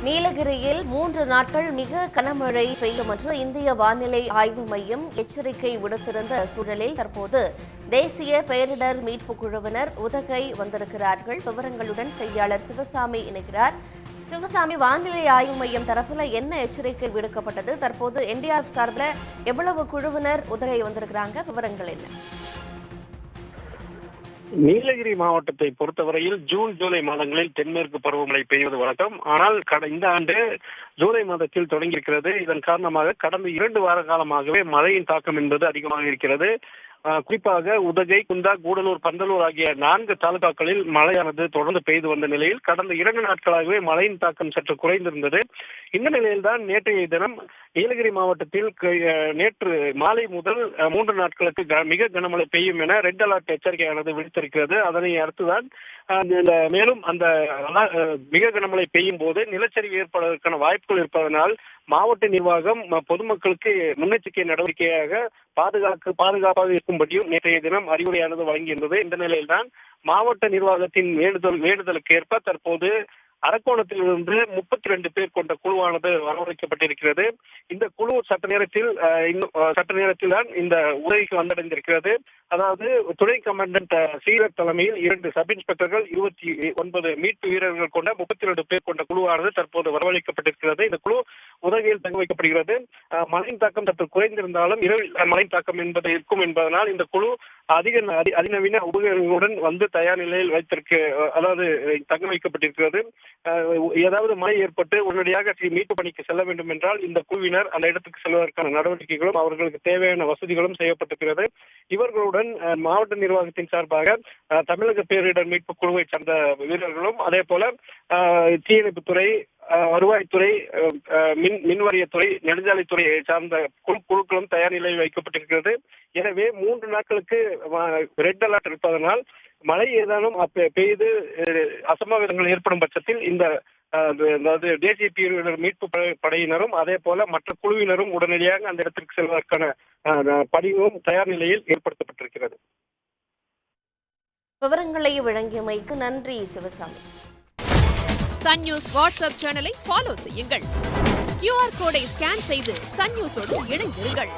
நீலகிரியில் 3 நாட்கள் மிக கனமழை பெய்யும் என்று இந்திய வானிலை ஆய்வு மையம் எச்சரிக்கை விடுத்திருந்த சூழலில் தற்போது தேசிய பேரிடர் மீட்புக் குழுவினர் உதகை வந்திருக்கிறார்கள். விவரங்களுடன் செய்தியாளர் சிவசாமி இணைக்கிறார். சிவசாமி, வானிலை ஆய்வு மையம் தரப்புல என்ன எச்சரிக்கை விடுக்கப்பட்டது? தற்போது என்டிஆர்எஃப் சார்பில் எவ்வளவு குழுவினர் உதகை வந்திருக்கிறாங்க? விவரங்கள் என்ன? நீலகிரி மாவட்டத்தை பொறுத்தவரையில் ஜூன் ஜூலை மாதங்களில் தென்மேற்கு பருவமழை பெய்வது வழக்கம். ஆனால் இந்த ஆண்டு ஜூலை மாதத்தில் தொடங்கியிருக்கிறது. இதன் காரணமாக கடந்த 2 வார காலமாகவே மழையின் தாக்கம் என்பது அதிகமாக இருக்கிறது. குறிப்பாக உதகை, குந்தா, கூடலூர், பந்தலூர் ஆகிய 4 தாலுகாக்களில் மழையானது தொடர்ந்து பெய்து வந்த நிலையில் கடந்த 2 நாட்களாகவே மழையின் தாக்கம் சற்று குறைந்திருந்தது. இந்த நிலையில்தான் நேற்றைய தினம் நீலகிரி மாவட்டத்தில் நேற்று மாலை முதல் 3 நாட்களுக்கு மிக கனமழை பெய்யும் என ரெட் அலர்ட் எச்சரிக்கையானது விடுத்திருக்கிறது. அதனை அடுத்துதான் மேலும் அந்த மிக கனமழை பெய்யும் போது நிலச்சரிவு ஏற்படுவதற்கான வாய்ப்புகள் இருப்பதனால் மாவட்ட நிர்வாகம் பொதுமக்களுக்கு முன்னெச்சரிக்கை நடவடிக்கையாக பாதுகாப்பாக இருக்கும்படியும் நேற்றைய தினம் அறிவுரையானது வழங்கியிருந்தது. இந்த நிலையில்தான் மாவட்ட நிர்வாகத்தின் வேண்டுதலுக்கு ஏற்ப தற்போது அரக்கோணத்திலிருந்து 32 பேர் கொண்ட குழுவானது வரவழைக்கப்பட்டிருக்கிறது. இந்த குழு சற்று நேரத்தில் தான் இந்த உதவிக்கு வந்தடைந்திருக்கிறது. அதாவது துணை கமாண்டன்ட் ஸ்ரீதர் தலைமையில் 2 சப் இன்ஸ்பெக்டர்கள், 29 மீட்பு வீரர்கள் கொண்ட 32 பேர் கொண்ட குழுவானது தற்போது வரவழைக்கப்பட்டிருக்கிறது. இந்த குழு உதவியில் தங்க வைக்கப்படுகிறது. மழையின் தாக்கம் சற்று குறைந்திருந்தாலும் இரவில் மழையின் தாக்கம் என்பது இருக்கும் என்பதனால் இந்த குழு அதிநவீன உபகரணங்களுடன் வந்து தயார் நிலையில் தங்க வைக்கப்பட்டிருக்கிறது. ஏதாவது மழை ஏற்பட்டு உடனடியாக மீட்பு பணிக்கு செல்ல வேண்டும் என்றால் இந்த குழுவினர் அந்த இடத்துக்கு செல்வதற்கான நடவடிக்கைகளும் அவர்களுக்கு தேவையான வசதிகளும் செய்யப்பட்டிருக்கிறது. இவர்களுடன் மாவட்ட நிர்வாகத்தின் சார்பாக தமிழக பேரிடர் மீட்பு குழுவை சார்ந்த வீரர்களும், அதே போல தீயணைப்புத்துறை, வருவாய்த்துறை, மின்வாரியத்துறை, நெடுஞ்சாலைத்துறையை சார்ந்த குழுக்களும் தயார் நிலையில் வைக்கப்பட்டிருக்கிறது. எனவே 3 நாட்களுக்கு ரெட் அலர்ட் இருப்பதனால் மழை ஏதானும் பெய்து அசம்பாவிதங்கள் ஏற்படும் பட்சத்தில் இந்த தேசிய பேரிடர் மீட்பு படையினரும் அதே போல மற்ற குழுவினரும் உடனடியாக அந்த இடத்திற்கு செல்வதற்கான பணியும் தயார் நிலையில் ஏற்படுத்தப்பட்டிருக்கிறது. விவரங்களை வழங்கியமைக்கு நன்றி சிவசாமி. சன் நியூஸ் வாட்ஸ்அப் சேனலை ஃபாலோ செய்யுங்கள். QR கோடை ஸ்கேன் செய்து சன் நியூஸோடு இணைந்திருங்கள்.